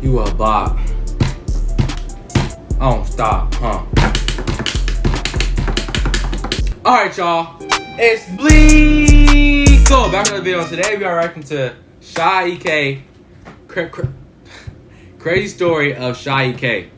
You a bop. Oh, stop, huh? Alright, y'all. It's B1eako. Back to the video. Today we are reacting to Sha Ek. Crazy story of Sha Ek.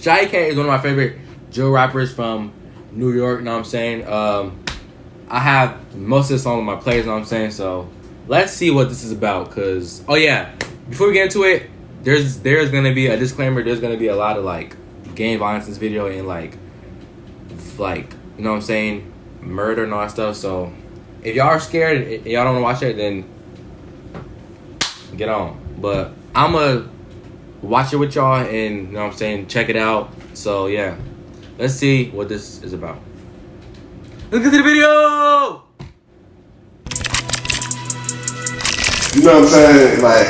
Sha Ek is one of my favorite drill rappers from New York, you know what I'm saying? I have most of the songs on my playlist, you know what I'm saying? So let's see what this is about, cause oh yeah, before we get into it, there's gonna be a disclaimer. There's gonna be a lot of like gang violence in this video and like you know what I'm saying, murder and all that stuff. So if y'all are scared and y'all don't want to watch it, then get on. But I'ma watch it with y'all and you know what I'm saying, check it out. So yeah, let's see what this is about. Let's get to the video. You know what I'm saying? Like,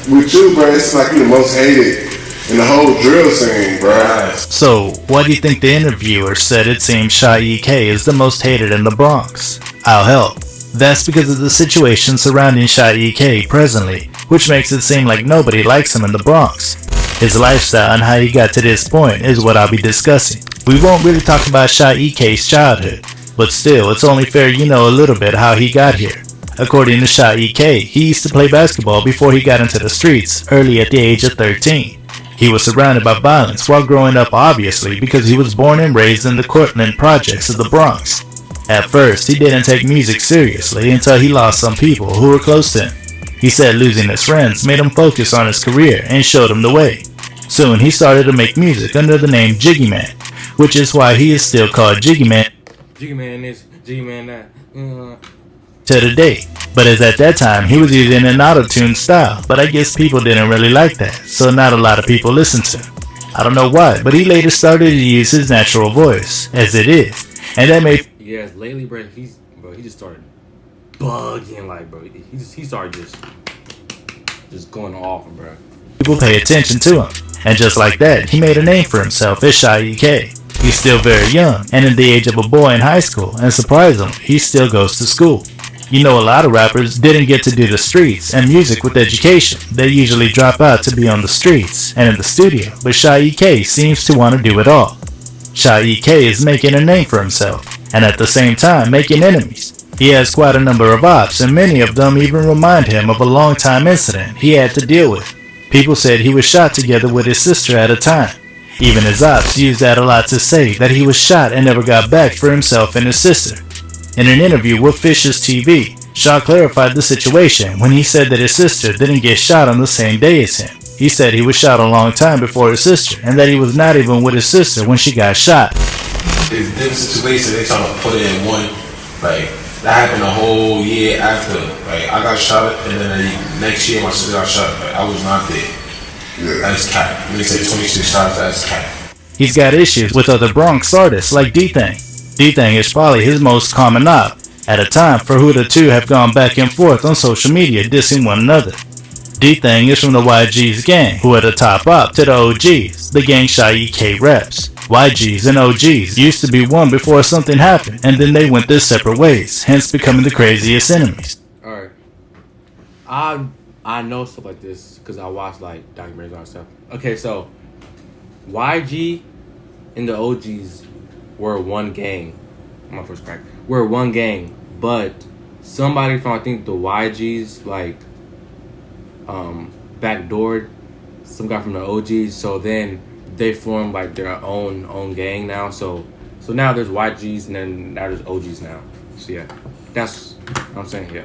with you, bro, it's like you the most hated in the whole drill scene, bro. So, why do you think the interviewer said it seems Sha Ek is the most hated in the Bronx? I'll help. That's because of the situation surrounding Sha Ek presently, which makes it seem like nobody likes him in the Bronx. His lifestyle and how he got to this point is what I'll be discussing. We won't really talk about Sha Ek's childhood, but still, it's only fair you know a little bit how he got here. According to Sha Ek, he used to play basketball before he got into the streets, early at the age of 13. He was surrounded by violence while growing up, obviously, because he was born and raised in the Cortland projects of the Bronx. At first, he didn't take music seriously until he lost some people who were close to him. He said losing his friends made him focus on his career and showed him the way. Soon, he started to make music under the name Jiggy Man, which is why he is still called Jiggy Man. Jiggy Man this, Jiggy Man that. To the day, but as at that time he was using an auto-tune style, but I guess people didn't really like that, so not a lot of people listened to him. I don't know why, but he later started to use his natural voice, as it is, and that made yes, lately, bro, he just started bugging, like, bro, he started just going off, bro. People pay attention to him, and just like that, he made a name for himself as Sha Ek. He's still very young, and in the age of a boy in high school, and surprisingly, he still goes to school. You know, a lot of rappers didn't get to do the streets and music with education. They usually drop out to be on the streets and in the studio, but Sha Ek seems to want to do it all. Sha Ek is making a name for himself, and at the same time making enemies. He has quite a number of ops, and many of them even remind him of a long-time incident he had to deal with. People said he was shot together with his sister at a time. Even his ops used that a lot to say that he was shot and never got back for himself and his sister. In an interview with Fish's TV, Sha clarified the situation when he said that his sister didn't get shot on the same day as him. He said he was shot a long time before his sister, and that he was not even with his sister when she got shot. There's different situations they trying to put it in one, like, that happened a whole year after. Like, I got shot, and then the next year my sister got shot. Like, I was not there. Yeah. That's cat. They say 26 shots, that's cat. He's got issues with other Bronx artists like D-Thang. D-Thang is probably his most common op, at a time for who the two have gone back and forth on social media dissing one another. D-Thang is from the YG's gang, who are the top op to the OGs, the gang Sha Ek reps. YGs and OGs used to be one before something happened, and then they went their separate ways, hence becoming the craziest enemies. Alright. I know stuff like this because I watch like documentaries and stuff. Okay, so YG and the OGs were one gang. My first crack. We're one gang, but somebody from I think the YGs like backdoored some guy from the OGs, so then they formed like their own gang now. So now there's YGs and then now there's OGs now. So yeah, that's what I'm saying. Yeah.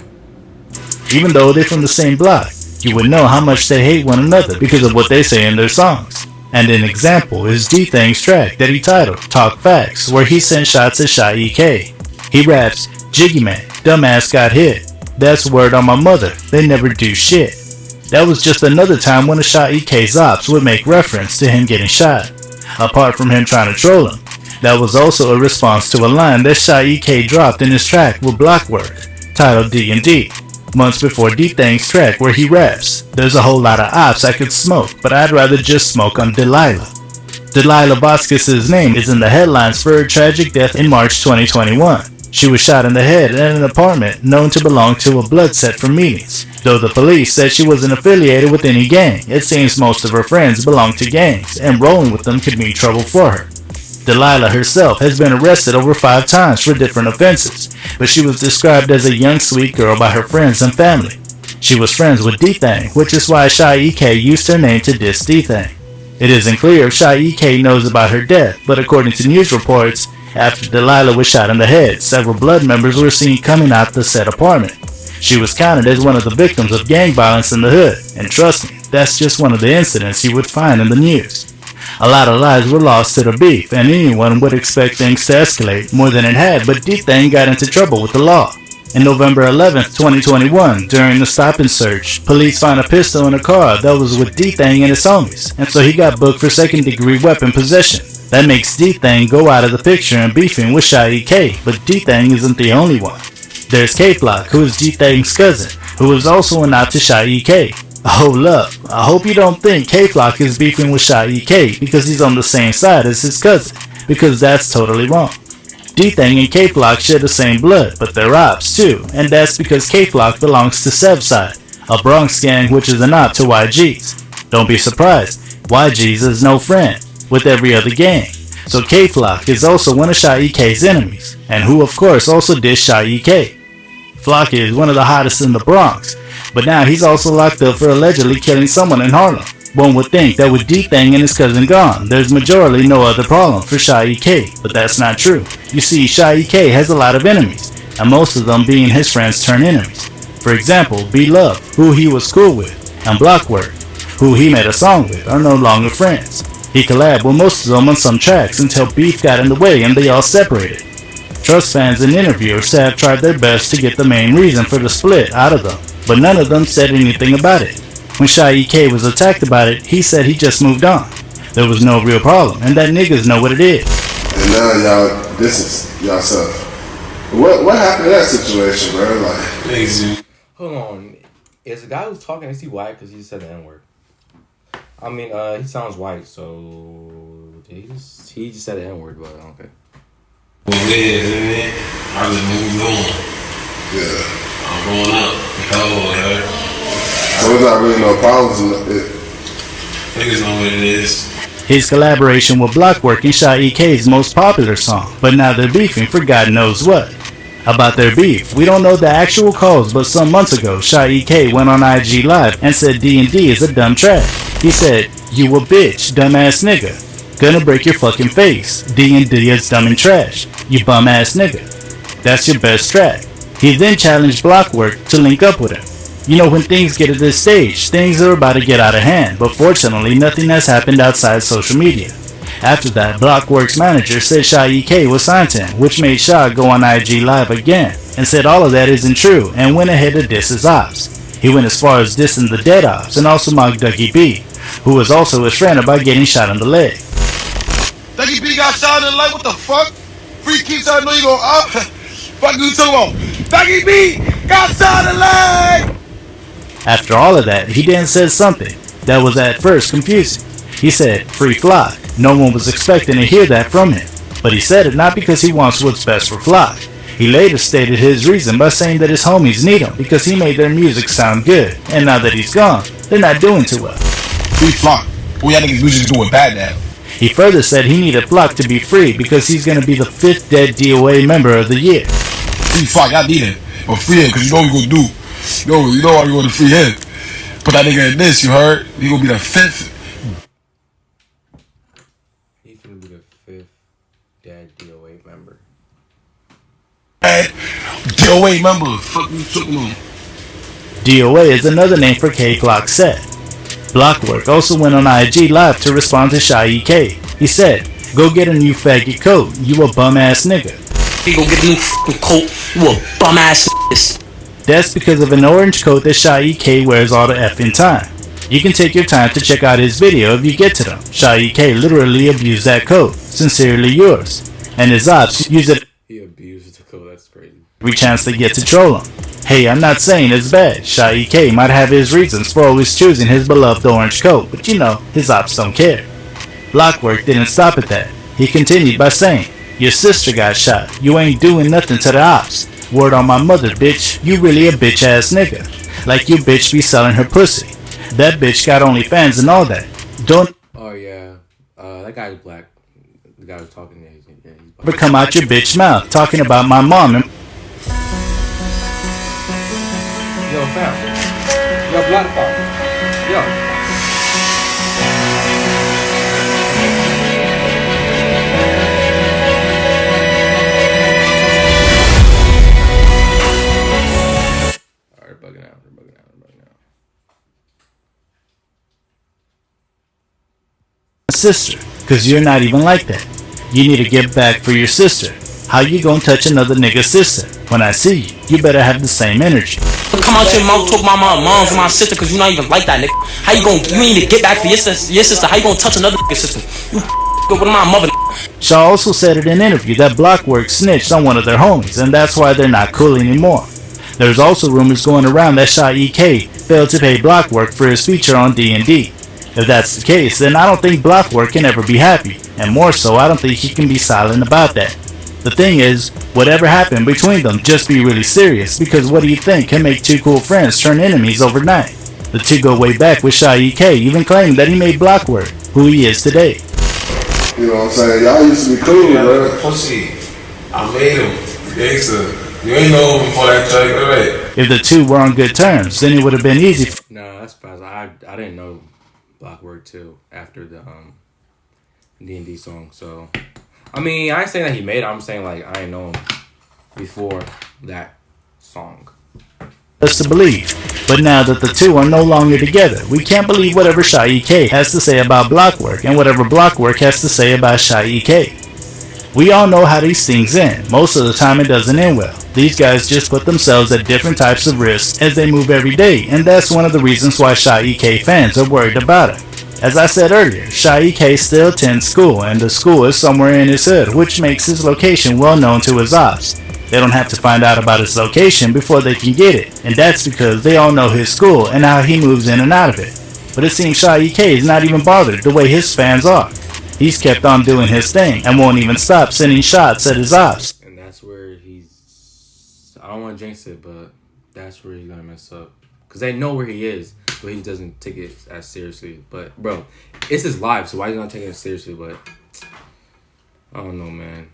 Even though they're from the same block, you would know how much they hate one another because of what they say in their songs. And an example is D-Thang's track that he titled Talk Facts, where he sent shots at Sha Ek. He raps, "Jiggy Man, dumbass got hit. That's word on my mother, they never do shit." That was just another time when the Sha Ek's ops would make reference to him getting shot. Apart from him trying to troll him, that was also a response to a line that Sha Ek dropped in his track with Blockwork, titled D&D, months before D-Thang's track where he raps, "There's a whole lot of ops I could smoke, but I'd rather just smoke on Delilah." Delilah Vasquez's name is in the headlines for her tragic death in March 2021. She was shot in the head in an apartment known to belong to a blood set for meetings. Though the police said she wasn't affiliated with any gang, it seems most of her friends belonged to gangs, and rolling with them could mean trouble for her. Delilah herself has been arrested over 5 times for different offenses, but she was described as a young sweet girl by her friends and family. She was friends with D-Thang, which is why Sha Ek used her name to diss D-Thang. It isn't clear if Sha Ek knows about her death, but according to news reports, after Delilah was shot in the head, several blood members were seen coming out the said apartment. She was counted as one of the victims of gang violence in the hood, and trust me, that's just one of the incidents you would find in the news. A lot of lives were lost to the beef, and anyone would expect things to escalate more than it had, but D-Thang got into trouble with the law. On November 11th, 2021, during the stop and search, police found a pistol in a car that was with D-Thang and his homies, and so he got booked for second-degree weapon possession. That makes D-Thang go out of the picture and beefing with Sha Ek, but D-Thang isn't the only one. There's K-Flock, who is D-Thang's cousin, who is also an out to Sha Ek. Hold up, I hope you don't think K-Flock is beefing with Sha Ek because he's on the same side as his cousin, because that's totally wrong. D-Thang and K-Flock share the same blood, but they're ops too, and that's because K-Flock belongs to Sev's side, a Bronx gang which is an op to YG's. Don't be surprised, YG's is no friend with every other gang, so K-Flock is also one of Sha Ek's enemies, and who of course also dissed Sha Ek. Flock is one of the hottest in the Bronx, but now he's also locked up for allegedly killing someone in Harlem. One would think that with D-Thang and his cousin gone, there's majorly no other problem for Sha Ek, but that's not true. You see, Sha Ek has a lot of enemies, and most of them being his friends turned enemies. For example, B-Love, who he was cool with, and Blockwork, who he made a song with, are no longer friends. He collabed with most of them on some tracks until beef got in the way and they all separated. Trust fans and interviewers have tried their best to get the main reason for the split out of them, but none of them said anything about it. When Sha Ek was attacked about it, he said he just moved on. There was no real problem, and that niggas know what it is. And now y'all, this is y'all stuff. What happened to that situation, bro? Like, hold on, is the guy who's talking, is he white? Because he just said the N-word. I mean, he sounds white, so he just said the N-word, but okay. Well, yeah, I just moved on. Yeah. I'm growing up. So there's not really no problems in it. Niggas know what it is. His collaboration with Blockwork in Sha Ek's most popular song, but now they're beefing for God knows what. About their beef, we don't know the actual cause, but some months ago, Sha Ek went on IG Live and said D&D is a dumb track. He said, "You a bitch, dumbass nigga. Gonna break your fucking face. D&D is dumb and trash. You bum ass nigga. That's your best track." He then challenged Blockwork to link up with him. You know, when things get to this stage, things are about to get out of hand, but fortunately nothing has happened outside social media. After that, Blockwork's manager said Sha Ek was signed to him, which made Sha go on IG Live again, and said all of that isn't true, and went ahead to diss his ops. He went as far as dissing the dead ops, and also mocked Dougie B, who was also his friend, about getting shot in the leg. Dougie B got shot in the leg, what the fuck? Free keeps I know you gon' up. Fuck you talking about? Dougie B got shot in the leg! After all of that, he then said something that was at first confusing. He said, "Free Flock." No one was expecting to hear that from him, but he said it not because he wants what's best for Flock. He later stated his reason by saying that his homies need him because he made their music sound good, and now that he's gone, they're not doing too well. Free Flock. Boy, y'all niggas music's doing bad now. He further said he needed Flock to be free because he's going to be the 5th dead DOA member of the year. Free Flock, y'all need him. But free him, because you know what we gonna do. You know how we gonna free him. Put that nigga in this, you heard? He gonna be the 5th. He's gonna be the 5th dead DOA member. DOA member, fuck you talking about? DOA is another name for K-Flock set. Blockwork also went on IG Live to respond to Sha Ek. He said, "Go get a new faggot coat, you a bum ass nigga." You go get a new fucking coat, you a bum ass nigga. That's because of an orange coat that Sha Ek wears all the effing time. You can take your time to check out his video if you get to them. Sha Ek literally abused that coat. Sincerely yours. And his ops use it He abused the code, that's crazy. every chance they get to troll him. Hey, I'm not saying it's bad. Sha Ek might have his reasons for always choosing his beloved orange coat, but you know, his ops don't care. Blockwork didn't stop at that. He continued by saying, Your sister got shot. You ain't doing nothing to the ops. Word on my mother, bitch. You really a bitch ass nigga. Like your bitch be selling her pussy. That bitch got OnlyFans and all that. Don't Oh yeah, that guy's black. The guy was talking to he's black. ever come out your bitch mouth talking about my mom and Yo, fam. Yo, black fam. Yo. Alright, bugging out. They're bugging out. sister, cause you're not even like that. You need to get back for your sister. How you gonna touch another nigga's sister? When I see you, you better have the same energy. Come out your mouth, talk about my mom and my sister, cause you not even like that, nigga. How you gonna, you need to get back for your sister, how you gonna touch another nigga's sister? You go with my mother. Sha also said in an interview that Blockwork snitched on one of their homies, and that's why they're not cool anymore. There's also rumors going around that Sha Ek failed to pay Blockwork for his feature on D&D. If that's the case, then I don't think Blockwork can ever be happy, and more so, I don't think he can be silent about that. The thing is, whatever happened between them, just be really serious, because what do you think can make two cool friends turn enemies overnight? The two go way back, with Sha Ek even claiming that he made Blockwork who he is today. You know what I'm saying? Y'all used to be cool, bro. Pussy. I made him. Gangsta. You ain't know him before that track, right? If the two were on good terms, then it would have been easy for No, that's fast. I didn't know Blockwork too after the D&D song. So I mean, I ain't saying that he made it. I'm saying like I ain't know him before that song. us to believe. But now that the two are no longer together, we can't believe whatever Sha Ek has to say about Blockwork and whatever Blockwork has to say about Sha Ek. We all know how these things end. Most of the time it doesn't end well. These guys just put themselves at different types of risks as they move every day, and that's one of the reasons why Sha Ek fans are worried about it. As I said earlier, Sha Ek still attends school, and the school is somewhere in his hood, which makes his location well known to his ops. They don't have to find out about his location before they can get it, and that's because they all know his school and how he moves in and out of it. But it seems Sha Ek is not even bothered the way his fans are. He's kept on doing his thing and won't even stop sending shots at his ops. And that's where he's... I don't want to jinx it, but that's where he's going to mess up. Because they know where he is, but he doesn't take it as seriously. But, bro, it's his life, so why is he not taking it seriously? But, I don't know, man.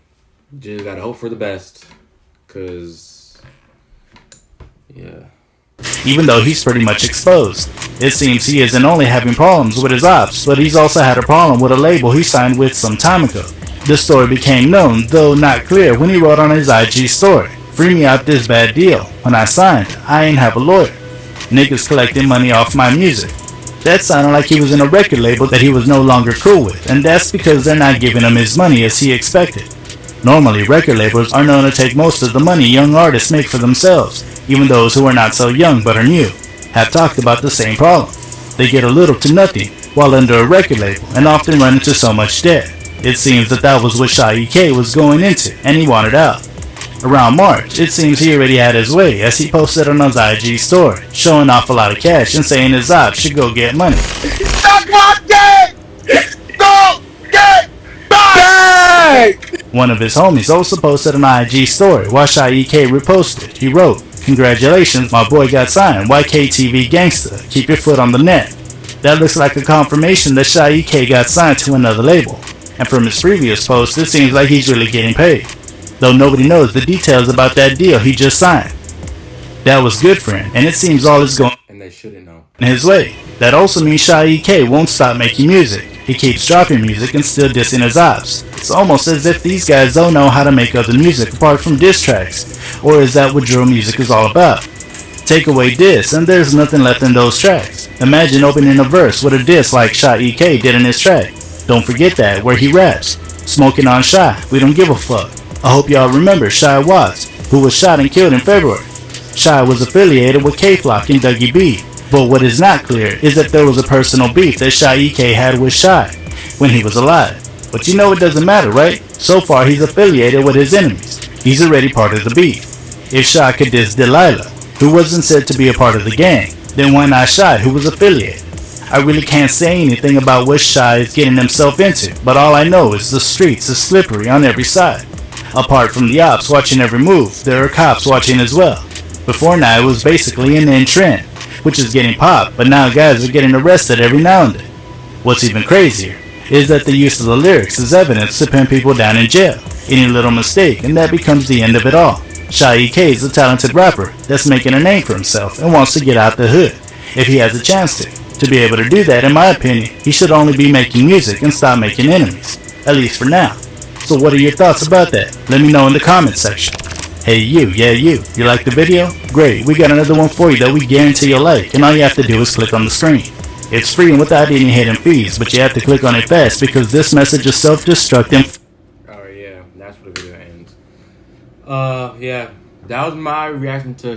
Just got to hope for the best. Because, yeah. Even though he's pretty much exposed. It seems he isn't only having problems with his ops, but he's also had a problem with a label he signed with some time ago. This story became known, though not clear, when he wrote on his IG story, "Free me out this bad deal. When I signed, I ain't have a lawyer. Niggas collecting money off my music." That sounded like he was in a record label that he was no longer cool with, and that's because they're not giving him his money as he expected. Normally, record labels are known to take most of the money young artists make for themselves. Even those who are not so young but are new have talked about the same problem. They get a little to nothing while under a record label and often run into so much debt. It seems that was what Sha Ek was going into, and he wanted out. Around March, it seems he already had his way, as he posted on his IG story, showing off a lot of cash and saying his ops should go get money. One of his homies also posted an IG story while Sha Ek reposted. He wrote, "Congratulations, my boy got signed. YKTV Gangsta. Keep your foot on the net." That looks like a confirmation that Sha Ek got signed to another label. And from his previous post, it seems like he's really getting paid. Though nobody knows the details about that deal he just signed. That was good for him, and it seems all is going And they shouldn't know. in his way. That also means Sha Ek won't stop making music. He keeps dropping music and still dissing his ops. It's almost as if these guys don't know how to make other music apart from diss tracks. Or is that what drill music is all about? Take away diss and there's nothing left in those tracks. Imagine opening a verse with a diss like Sha Ek did in his track. Don't forget that, where he raps, "Smoking on Sha, we don't give a fuck." I hope y'all remember Sha Watts, who was shot and killed in February. Sha was affiliated with K-Flock and Dougie B. But what is not clear is that there was a personal beef that Sha Ek had with Sha when he was alive. But you know it doesn't matter, right? So far he's affiliated with his enemies. He's already part of the beef. If Sha could diss Delilah, who wasn't said to be a part of the gang, then why not Sha, who was affiliated? I really can't say anything about what Sha is getting himself into, but all I know is the streets is slippery on every side. Apart from the ops watching every move, there are cops watching as well. Before now, it was basically an in trend, which is getting popped, but now guys are getting arrested every now and then. What's even crazier is that the use of the lyrics is evidence to pin people down in jail. Any little mistake, and that becomes the end of it all. Sha Ek is a talented rapper that's making a name for himself and wants to get out the hood, if he has a chance to. To be able to do that, in my opinion, he should only be making music and stop making enemies, at least for now. So what are your thoughts about that? Let me know in the comment section. Hey you like the video? Great, we got another one for you that we guarantee you'll like, and all you have to do is click on the screen. It's free and without any hidden fees, but you have to click on it fast because this message is self-destructing. Alright, yeah, that's where the video ends. Yeah, that was my reaction to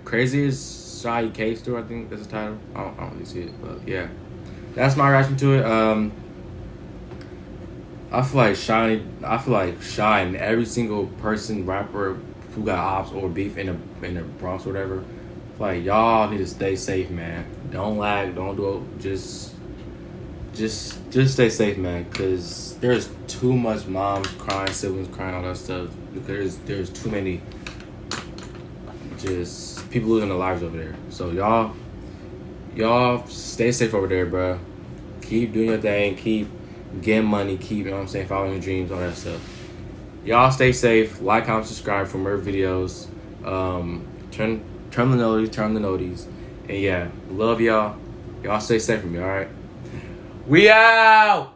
Craziest Sha Ek story, I think that's the title. I don't really see it, but yeah. That's my reaction to it. I feel like Sha and every single person, rapper who got ops or beef in the Bronx or whatever, like y'all need to stay safe, man. Don't lag, don't do it. Just stay safe, man. Cause there's too much moms crying, siblings crying, all that stuff. Because there's too many just people losing their lives over there. So y'all stay safe over there, bro. Keep doing your thing. Keep getting money. Keep, you know what I'm saying, following your dreams, all that stuff. Y'all stay safe. Like, comment, subscribe for more videos. Turn the noties. And yeah, love y'all. Y'all stay safe from me, alright? We out!